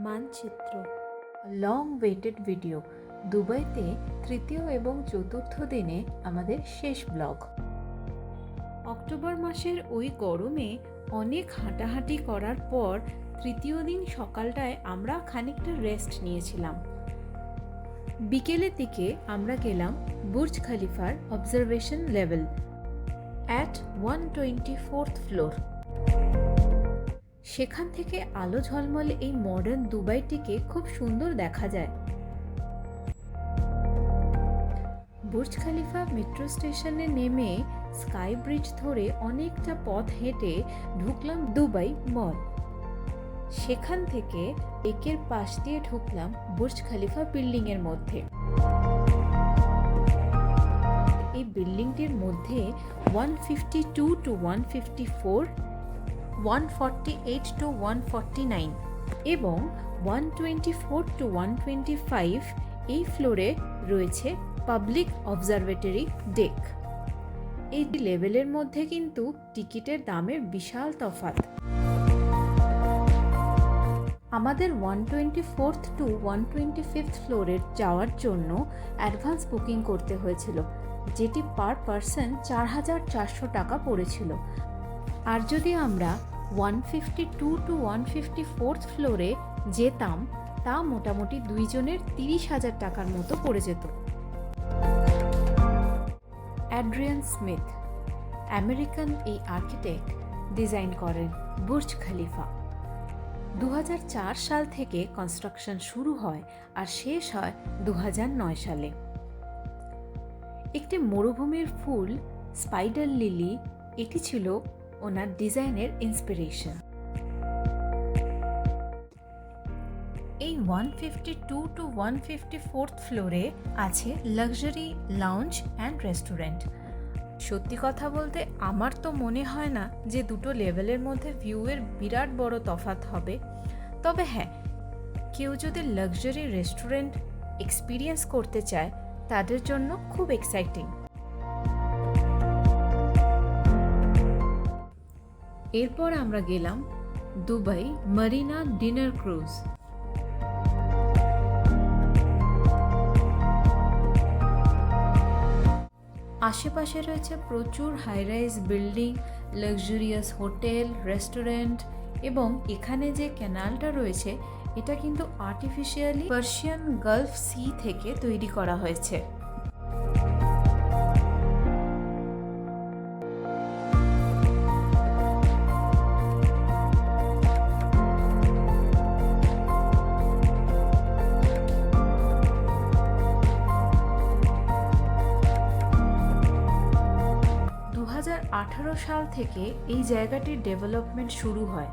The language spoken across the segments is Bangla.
মানচিত্র লং ওয়েটেড ভিডিও। দুবাইতে তৃতীয় এবং চতুর্থ দিনে আমাদের শেষ ব্লগ। অক্টোবর মাসের ওই গরমে অনেক হাঁটাহাঁটি করার পর তৃতীয় দিন সকালটায় আমরা খানিকটা রেস্ট নিয়েছিলাম। বিকেলের দিকে আমরা গেলাম বুর্জ খলিফার observation level at 124th floor. সেখান থেকে আলো ঝলমলে এই মডার্ন দুবাইটিকে খুব সুন্দর দেখা যায়। বুর্জ খলিফা মেট্রো স্টেশনে নেমে স্কাই ব্রিজ ধরে অনেকটা পথ হেঁটে ঢুকলাম দুবাই মল। সেখান থেকে একের পাশ দিয়ে ঢুকলাম বুর্জ খলিফা বিল্ডিংয়ের মধ্যে। এই বিল্ডিংটির মধ্যে 152 to 154, 148 to 149 এবং 124 to 125 এই ফ্লোরে রয়েছে পাবলিক অবজারভেটরি ডেক। এই লেভেলের মধ্যে কিন্তু টিকিটের দামের বিশাল তফাৎ। আমাদের 124th to 125th ফ্লোরে যাওয়ার জন্য অ্যাডভান্স বুকিং করতে হয়েছিল, যেটি পার পারসন 4,400 টাকা পড়েছিল। আর যদি আমরা 152 to 154th ফ্লোরে যেতাম তা মোটামুটি দুইজনের 30,000 টাকার মতো পড়ে যেত। অ্যাড্রিয়ান স্মিথ আমেরিকান এই আর্কিটেক্ট ডিজাইন করেন বুর্জ খলিফা। 2004 সাল থেকে কনস্ট্রাকশন শুরু হয় আর শেষ হয় 2009 সালে। একটি মরুভূমির ফুল স্পাইডার লিলি, এটি ছিল ওনার ডিজাইনের ইন্সপিরেশন। এই 152 to 154th ফ্লোরে আছে লাক্সারি লাউঞ্জ অ্যান্ড রেস্টুরেন্ট। সত্যি কথা বলতে আমার তো মনে হয় না যে দুটো লেভেলের মধ্যে ভিউয়ের বিরাট বড় তফাৎ হবে। তবে হ্যাঁ, কেউ যদি লাক্সারি রেস্টুরেন্ট এক্সপিরিয়েন্স করতে চায় তাদের জন্য খুব এক্সাইটিং। এরপর আমরা গেলাম দুবাই মারিনা ডিনার ক্রুজ। আশেপাশে রয়েছে প্রচুর high-rise building, luxurious hotel, restaurant এবং এখানে যে ক্যানালটা রয়েছে এটা কিন্তু আর্টিফিশিয়ালি পার্সিয়ান গালফ সি থেকে তৈরি করা হয়েছে। সাল থেকে এই জায়গাটির ডেভেলপমেন্ট শুরু হয়।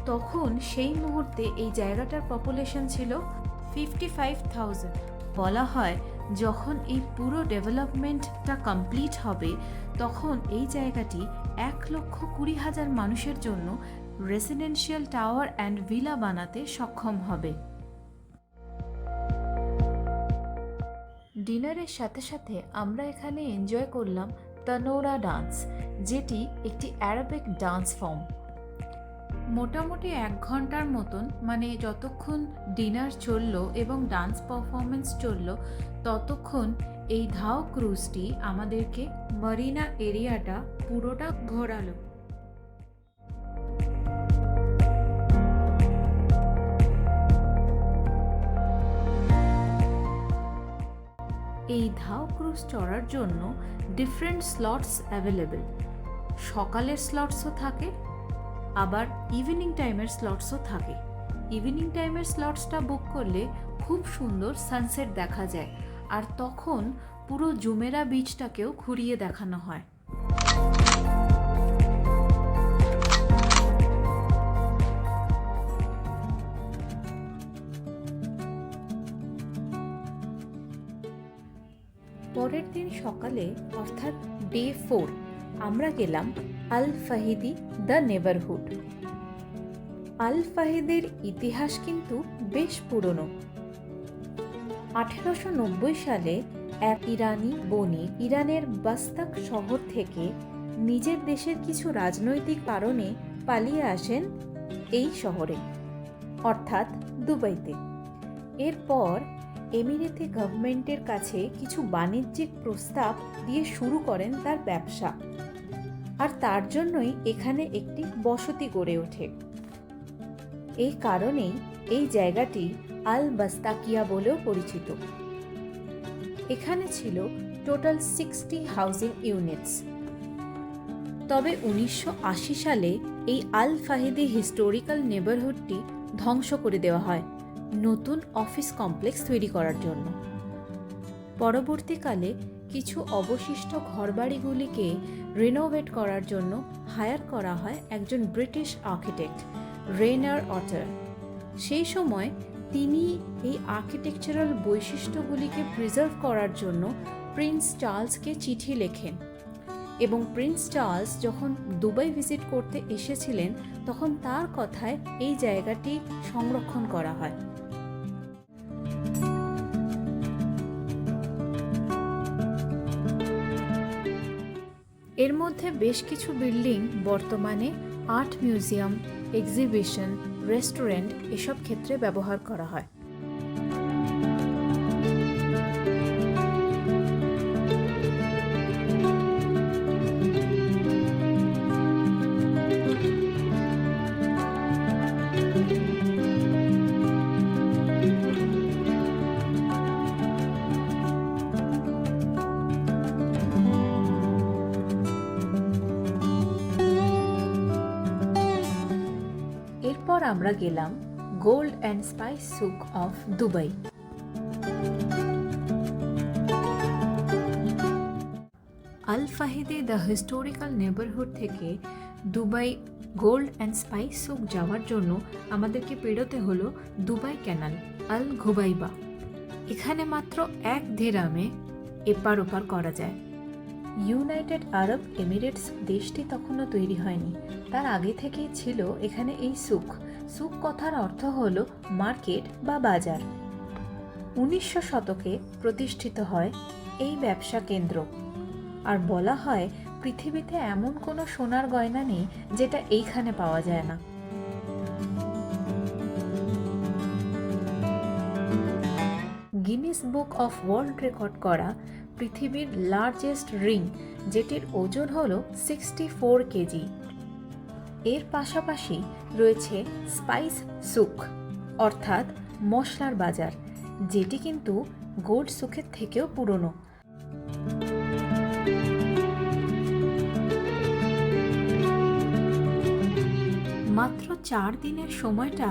তখন সেই মুহূর্তে এই জায়গাটার পপুলেশন ছিল 55,000। বলা হয় যখন এই পুরো ডেভেলপমেন্টটা কমপ্লিট হবে তখন এই জায়গাটি 1,20,000 মানুষের জন্য রেসিডেন্সিয়াল টাওয়ার অ্যান্ড ভিলা বানাতে সক্ষম হবে। ডিনারের সাথে সাথে আমরা এখানে এনজয় করলাম তানোরা ডান্স, যেটি একটি অ্যারাবিক ডান্স ফর্ম। মোটামুটি 1 ঘন্টার মতন, মানে যতক্ষণ ডিনার চললো এবং ডান্স পারফরমেন্স চললো ততক্ষণ এই ধাও ক্রুজটি আমাদেরকে মারিনা এরিয়াটা পুরোটা ঘোরালো। এই ধাও ক্রুজ চড়ার জন্য ডিফারেন্ট স্লটস অ্যাভেলেবেল। সকালের স্লটসও থাকে, আবার ইভিনিং টাইমের স্লটসও থাকে। ইভিনিং টাইমের স্লটসটা বুক করলে খুব সুন্দর সানসেট দেখা যায়, আর তখন পুরো জুমেরা বিচটাকেও ঘুরিয়ে দেখানো হয়। পরের দিন সকালে অর্থাৎ ডে 4 আমরা গেলাম আল ফাহিদি দ্য নেবারহুড। আল ফাহিদের ইতিহাস কিন্তু বেশ পুরনো। 1890 সালে এক ইরানি বণিক ইরানের বাস্তাক শহর থেকে নিজের দেশের কিছু রাজনৈতিক কারণে পালিয়ে আসেন এই শহরে। অর্থাৎ দুবাইতে। এরপর এমিরেতে গভর্নমেন্টের কাছে কিছু বাণিজ্যিক প্রস্তাব দিয়ে শুরু করেন তার ব্যবসা, আর তার জন্যই এখানে একটি বসতি গড়ে ওঠে। এই কারণেই এই জায়গাটি আল বাস্তাকিয়া বলেও পরিচিত। এখানে ছিল টোটাল 60 হাউজিং ইউনিটস। তবে 1980 সালে এই আল ফাহিদি হিস্টোরিক্যাল নেবারহুডটি ধ্বংস করে দেওয়া হয় নতুন অফিস কমপ্লেক্স তৈরি করার জন্য। পরবর্তীকালে কিছু অবশিষ্ট ঘরবাড়িগুলিকে রিনোভেট করার জন্য হায়ার করা হয় একজন ব্রিটিশ আর্কিটেক্ট, রেনার অটার। সেই সময় তিনি এই আর্কিটেকচারাল বৈশিষ্ট্যগুলিকে প্রিজার্ভ করার জন্য প্রিন্স চার্লসকে চিঠি লেখেন, এবং প্রিন্স চার্লস যখন দুবাই ভিজিট করতে এসেছিলেন তখন তার কথায় এই জায়গাটি সংরক্ষণ করা হয়। এর মধ্যে বেশ কিছু বিল্ডিং বর্তমানে আর্ট মিউজিয়াম, এক্সিবিশন, রেস্টুরেন্ট এসব ক্ষেত্রে ব্যবহার করা হয়। এরপর আমরা গেলাম gold and spice souk of Dubai. Al Fahidi the historical neighbourhood থেকে Dubai gold and spice souk যাওয়ার জন্য আমাদেরকে পেরোতে হলো দুবাই ক্যানাল, আল ঘুবাইবা। এখানে মাত্র 1 দিরহামে এপার ওপার করা যায়। ইউনাইটেড আরব এমিরেটস দেশটি তখনও তৈরি হয়নি, তার আগে থেকেই ছিল এখানে এই সুক। সুক কথার অর্থ হল মার্কেট বা বাজার। 1900 শতকে প্রতিষ্ঠিত হয় এই ব্যবসা কেন্দ্র, আর বলা হয় পৃথিবীতে এমন কোনো সোনার গয়না নেই যেটা এইখানে পাওয়া যায় না। Guinness book of world record করা পৃথিবীর লার্জেস্ট রিং, যেটির ওজন হল 64 কেজি। এর পাশাপাশি রয়েছে স্পাইস সুক অর্থাৎ মশলার বাজার, যেটি কিন্তু গোল্ড সুকের থেকেও পুরনো। মাত্র 4 দিনের সময়টা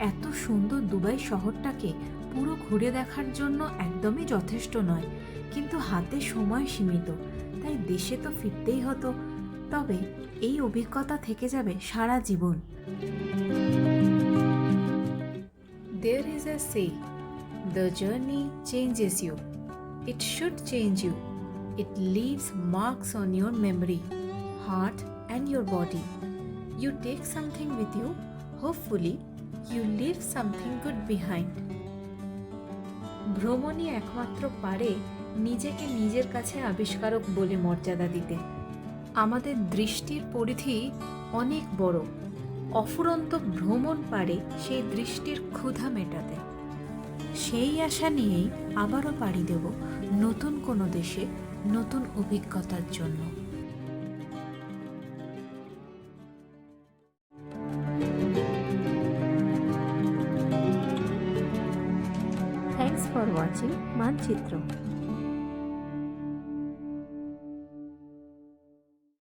এত সুন্দর দুবাই শহরটাকে পুরো ঘুরে দেখার জন্য একদমই যথেষ্ট নয়, কিন্তু হাতে সময় সীমিত, তাই দেশে তো ফিরতেই হতো। তবে এই অভিজ্ঞতা থেকে যাবে সারা জীবন। There is a say, the journey changes you. It should change you. It leaves marks on your memory, heart and your body. You take something with you. Hopefully, you leave something good behind. ভ্রমণই একমাত্র পারে নিজেকে নিজের কাছে আবিষ্কারক বলে মর্যাদা দিতে। আমাদের দৃষ্টির পরিধি অনেক বড়, অফুরন্ত ভ্রমণ পারে সেই দৃষ্টির ক্ষুধা মেটাতে। সেই আশা নিয়েই আবারও পাড়ি দেব নতুন কোনো দেশে, নতুন অভিজ্ঞতার জন্য। Thanks for watching মানচিত্র।